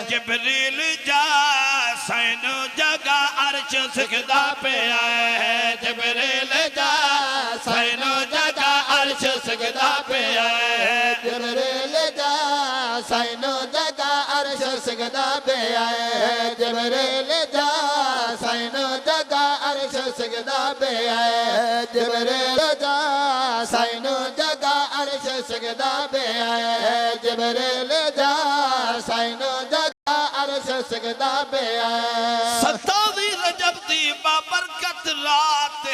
جبریل جا سینو جگہ عرش سجدہ پہ آئے جبریل جا سینو جگہ عرش سجدہ پہ آئے جبریل جا سینو جگہ عرش سجدہ پہ آئے جبریل جا سینو جگہ عرش سجدہ پہ آئے جبریل جا سینو جگہ عرش سجدہ پہ آئے جبریل جا سینو جگہ عرش سجدہ پہ آئے 27 رجب دی بابرکت رات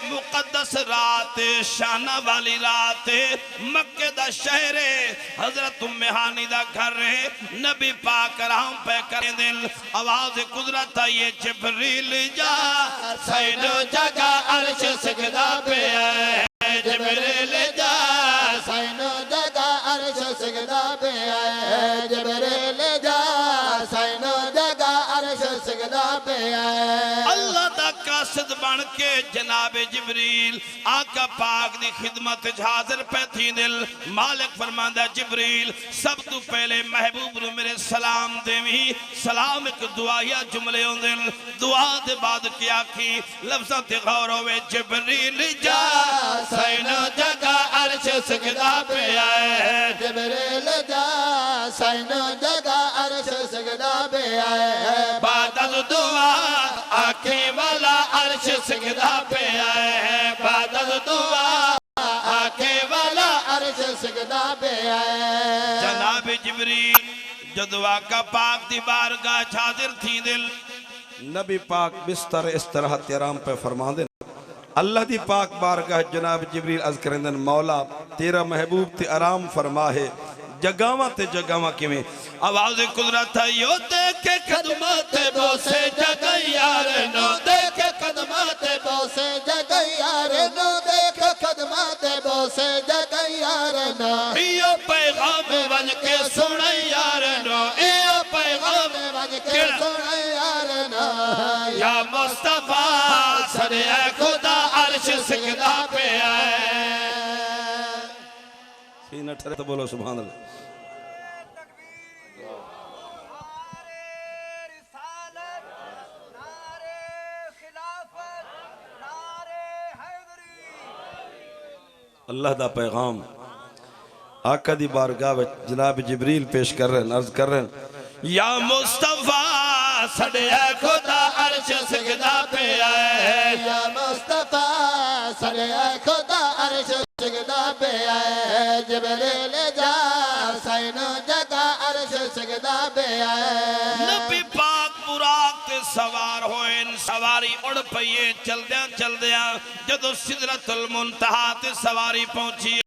مقدس رات شانہ والی رات مکہ دا شہر حضرت ام ہانی دا گھر نبی پاک رحم پہ کریں دل آواز قدرت یہ جبریل جا سینو جگہ عرش سجدہ پہ آئے جبریل جا سینو جگہ عرش سجدہ پہ آئے جبریل جا سینو جگہ عرش سجدہ پہ آئے اللہ دا قاصد بن کے جناب جبریل آقا پاک دی خدمت حاضر پہ تھی دل مالک فرماندہ جبریل سب تو پہلے محبوب رو میرے سلام دیوی سلام ایک دعایا جملے ہوں دل دعا دے بعد کیا کی لفظات غور ہوئے جبریل جا سینو جگہ عرش سجدہ پہ آئے جبریل جا سینو جگہ عرش سجدہ پہ آئے بعد از دعا آنکھیں والا عرش سجدہ پہ آئے بعد از دعا آنکھیں والا عرش سجدہ پہ آئے جناب جبریل جو دعا کا پاک دی بارگاہ حاضر تھی دل نبی پاک بستر استراحت آرام پہ فرما دیں اللہ دی پاک بارگاہ جناب جبریل عرض کرندن مولا تیرا محبوب تے آرام فرما ہے جگاواں تے جگاواں کیویں آواز قدرت ہے یو دیکھ کے قدمات بوسے جگہ یار نو دیکھ کے قدمات بوسے جگہ یار نو دیکھ قدمات بوسے جگہ یار نو ایو پیغام بن کے سنے یار نو ایو پیغام بن کے سنے یار نو یا مصطفیٰ سنے اے خدا عرش سجدہ پہ آئے سینہ ٹھرے تو بولو سبحان اللہ اللہ دا پیغام آقا دی بارگاہ جناب جبریل پیش کر رہے ہیں عرض کر رہے ہیں یا مصطفیٰ سڑے خدا عرش سجدہ پہ آئے یا مصطفیٰ سڑے خدا عرش سجدہ پہ آئے جبریل جا سینو جگہ عرش سجدہ پہ آئے نبی پاک براق تے سوار ہوئے سواری اڑ پئیے چل دیاں جدو سدرت المنتہا تے سواری پہنچیے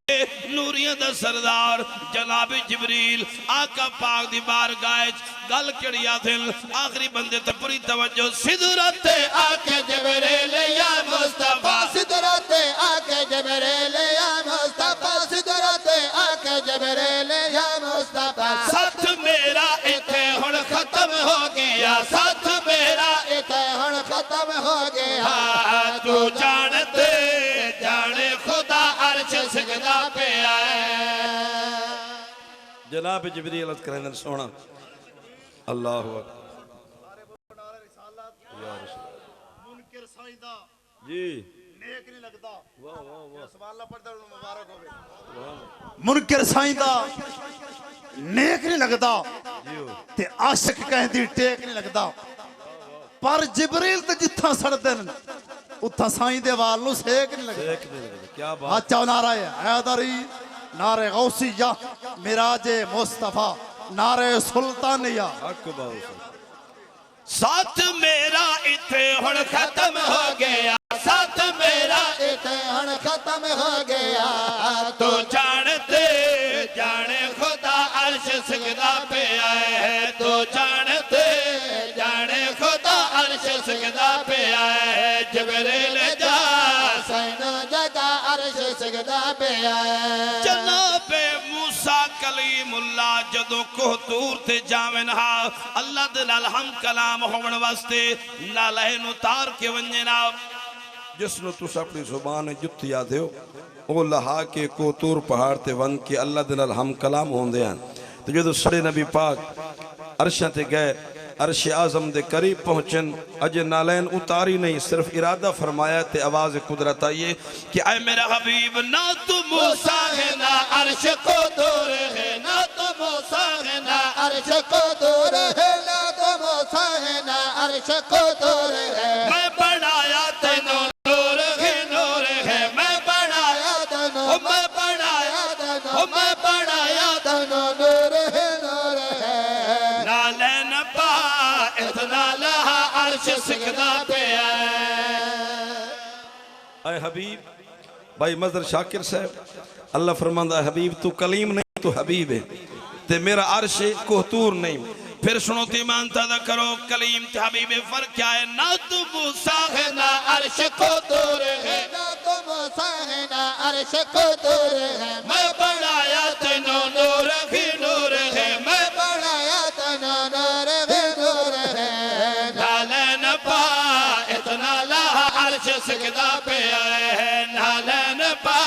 نوریاں دا سردار جناب جبریل آقا پاک دی بارگاہ گل کڑیا دل آخری بندے تے پوری توجہ سدرت آکے جبریل یا مصطفیٰ سدرت آکے جبریل یا مصطفیٰ سدرت آکے جبریل یا مصطفیٰ ساتھ میرا ایتھے ہن ختم ہو گیا ساتھ میرا ایتھے ہن ختم ہو گیا تو جانتے جانے خدا عرش سجدہ پہ آئے جناب جبریل عرض کریں سونا اللہ اکبر منکر سائیدہ جی نیک نہیں لگتا سبحان اللہ پڑھتا ہوں مبارک ہوئے منکر سائیدہ نیک نہیں لگتا تے عاشق کہیں دی ٹیک نہیں لگتا پر جبریل تے جتھا سڑ دن اتھا سائیں دے والوں سیک نہیں لگتا کیا بات اچھا نعرہ حیدری نعرہ غوثیہ مراج مصطفیٰ نعرہ سلطانیہ حق باؤ ساتھ میرا ایتھے ہن ختم ہو گیا ساتھ میرا ایتھے ہن ختم ہو گیا تو جانتے جانے خدا عرش سجدہ پہ آئے تو جانتے جانے خدا عرش سجدہ پہ آئے جبریل جا سینو جگہ عرش سجدہ پہ آئے جناب موسیٰ کلیم اللہ جدو کوہ تور تے جاوین ہاں اللہ دلال ہم کلام ہومن واسطے نالہن اتار کے ونجنا جس نے تو اپنی زبان جت یاد ہو او لہا کے کوتور پہاڑ تے ون کے اللہ دلال ہم کلام ہوں دے ہیں تو جو سڑے نبی پاک عرشاں تے گئے عرش اعظم دے قریب پہنچن اجے نالین اتاری نہیں صرف ارادہ فرمایا تے آواز قدرت آئیے کہ اے میرا حبیب نہ تو موسیٰ ہے نہ عرش کو دور ہے نہ تو موسیٰ ہے نہ عرش کو دور ہے نہ تو موسیٰ ہے نہ عرش کو دور ہے میں بڑھایا تینو نور ہے نور ہے میں بڑھایا تنو میں بڑھایا تنو میں بڑھایا تنو نور ہے نور ہے نالین پا اتنا لہا عرش سکدہ پہ آئے اے حبیب بھائی مظہر شاکر صاحب اللہ فرماندہ ہے حبیب تو کلیم نہیں تو حبیب ہے تے میرا عرش کوہتور نہیں پھر سنو تی مانتا دا کرو کلیم تے حبیب فرق کیا ہے نہ تو موسیٰ ہے نہ عرش کو دور ہے نہ تو موسیٰ ہے نہ عرش کو دور ہے میں بڑھایا تینو نور ہی نور ہے میں بڑھایا تنو نور ہے نور ہے نالین پا اتنا لہا عرش سکدہ پہ آئے ہیں نالین پا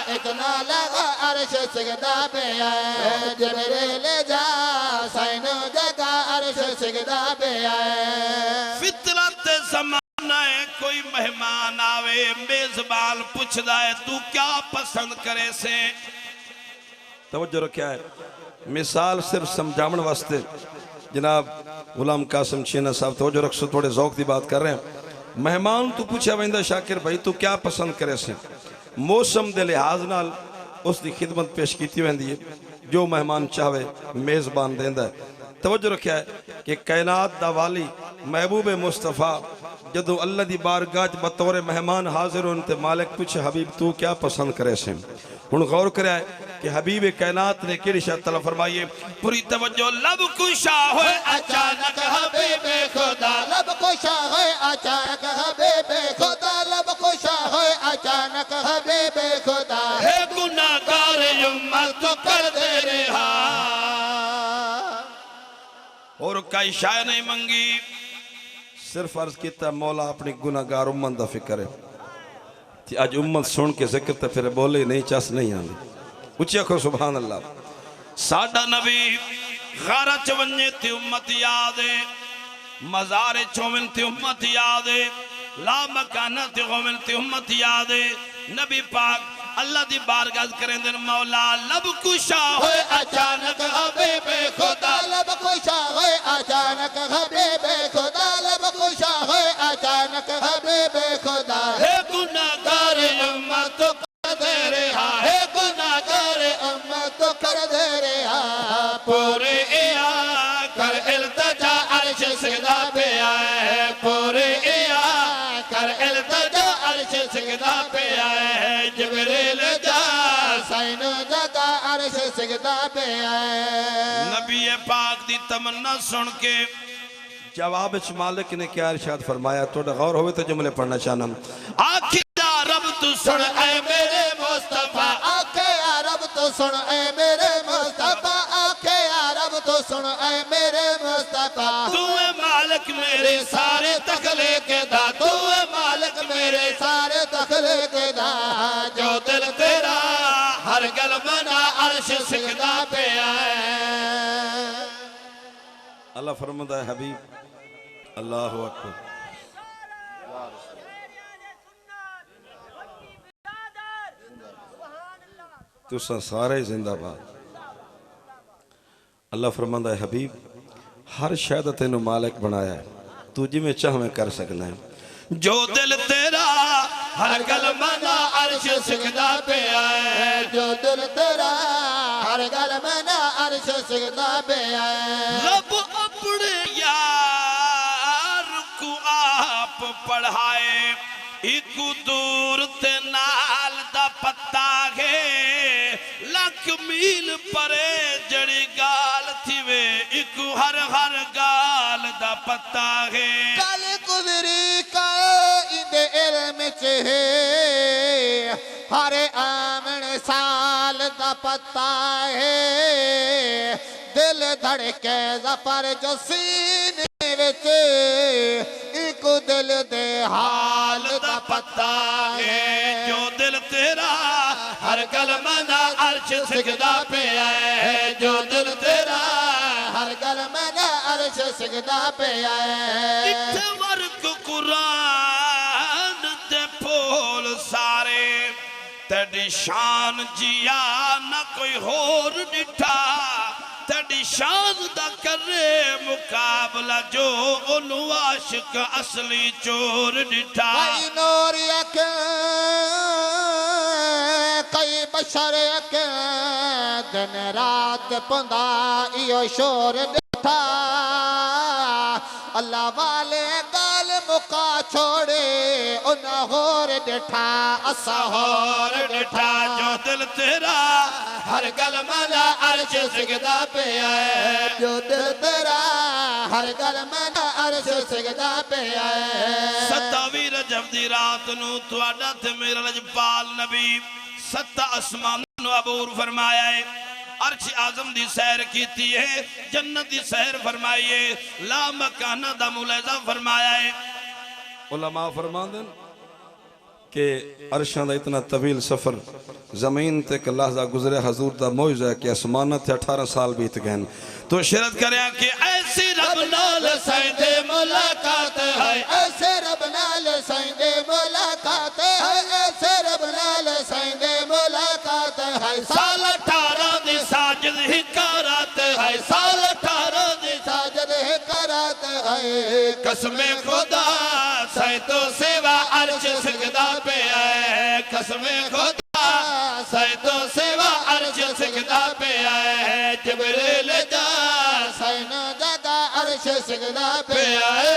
اتنا لگا عرش سجدہ پہ آئے جبریل جا سائنو جگہ عرش سجدہ پہ آئے فطرت زمانہ ہے کوئی مہمان آوے میزبان پوچھ دائے تو کیا پسند کرے سے توجہ رکھیا ہے مثال صرف سمجھامن واسطے جناب غلام قاسم چینہ صاحب توجہ رکھ سو تھوڑے ذوق دی بات کر رہے ہیں مہمان تو پوچھا ویندہ شاکر بھائی تو کیا پسند کرے سے موسم دے لحاظ نال اس دی خدمت پیش کیتی ویندی ہے جو مہمان چاہوے میزبان دیندہ ہے توجہ رکھیا ہے کہ کائنات دا والی محبوب مصطفیٰ جدو اللہ دی بارگاہ بطور مہمان حاضر ہونے تے مالک پوچھے حبیب تو کیا پسند کرے سے ہن غور کرے ہے کہ حبیب کائنات نے کیڑی شاہ تعالیٰ فرمائیے پوری توجہ لب کشا ہوئے اچانک حبیب خدا لب کشا ہوئے اچانک حبیب خدا لب کشا ہوئے اچانک حبیب خدا ہے گناہگار امت تو کر دے رہا اور کئی شاہ نہیں منگی صرف عرض کیتا مولا اپنی گناہگار امت دا فکر ہے کہ آج امت سن کے ذکر تے پھر بولے نہیں چاس نہیں آنے اچھے کھو سبحان اللہ ساڈا نبی غارہ چونجے تی امت یادے مزار چومن تی امت یادے لا مکانہ تی غومن تی امت یادے نبی پاک اللہ دی بارگاہ کریں دن مولا لب کشا ہوئے اچانک حبیب خدا لب کشا ہوئے اچانک حبیب خدا لب کشا ہوئے اچانک حبیب خدا ہے گناہگار امت تو کر دے رہا ہے گناہگار امت تو کر دے رہا پورے ایا کر التجا عرش سجدہ پہ آئے ہے پورے ایا کر التجا عرش سجدہ پہ آئے ہے جبریل جا سائنو جگہ عرش سجدہ پہ آئے نبی پاک دی تمنا سن کے جواب اچھ مالک نے کیا ارشاد فرمایا توڑا غور ہوئے تو جملے پڑھنا چاہنا آنکھ یا رب تو سن اے میرے مصطفیٰ آنکھیں یا رب تو سن اے میرے مصطفیٰ آنکھیں یا رب تو سن اے میرے مصطفیٰ تو اے مالک میرے سارے تخلیق دا تو اے مالک میرے سارے تخلیق دا جو دل تیرا ہر گل منا عرش سجدہ پہ آئے اللہ فرماتا ہے حبیب اللہ اکبر تو سارے زندہ باد اللہ فرماتا ہے حبیب ہر شاید تینو مالک بنایا ہے تو جی میں چاہ میں کر سکنا ہے جو دل تیرا ہر گل منا عرش سجدہ پہ آئے جو دل تیرا ہر گل منا عرش سجدہ پہ آئے رب اپنے یار کو آپ پڑھائے ایک دور تے نال دا پتا ہے لکھ میل پرے جڑی گال تھی وے ایک ہر گال دا پتا ہے کل گزری کا اندے علم چہے ہر آمن سال دا پتا ہے دل دھڑکے زفر جو سینے وچ ایک کو دل دے حال دا پتہ ہے جو ہے دل تیرا ہر کلمہ نہ عرش سجدہ پہ آئے جو دل تیرا ہر کلمہ نہ عرش سجدہ پہ آئے اتھے ورک قرآن تے پھول سارے تیری شان جیا نہ کوئی ہور ڈٹھا تیری شان دا کرے مقابلہ جو انہوں عاشق اصلی چور ڈٹھا کئی نور یک کئی بشر یک دن رات پندہ ایو شور ڈٹھا اللہ والے گال مکا چھوڑے انہاں ہور ڈٹھا اسا ہور ڈٹھا جو دل تیرا ہر کلمہ نہ عرش سجدہ پہ آئے جو دل تیرا ہر کلمہ نہ عرش سجدہ پہ آئے 27 رجب دی رات نو تواڈا تے میرا لجپال نبی 7 آسمان نو عبور فرمایا ہے عرش اعظم دی سیر کیتی ہے جنت دی سیر فرمائیے لا مکانہ دا ملاحظہ فرمایا ہے علماء فرماندن کہ عرشاں دا اتنا طویل سفر زمین تے کہ لحظہ گزرے حضور دا موجزہ ہے کہ اسمانہ تے 18 سال بیت گئن تو شرط کریا کہ ایسی رب نال سائدے ملاقات ہے ایسے رب نال سائندے ملاقات ہے ایسے رب نال سائندے ملاقات ہے سال 18 دی ساجد ہی کارات ہے سال 18 دی ساجد ہے کرات ہے قسم خدا سائتو سیوا عرش سجدہ پہ آئے قسم خدا سائتو سیوا عرش سجدہ پہ آئے جبریل جا سائن جگہ عرش سجدہ پہ پہ آئے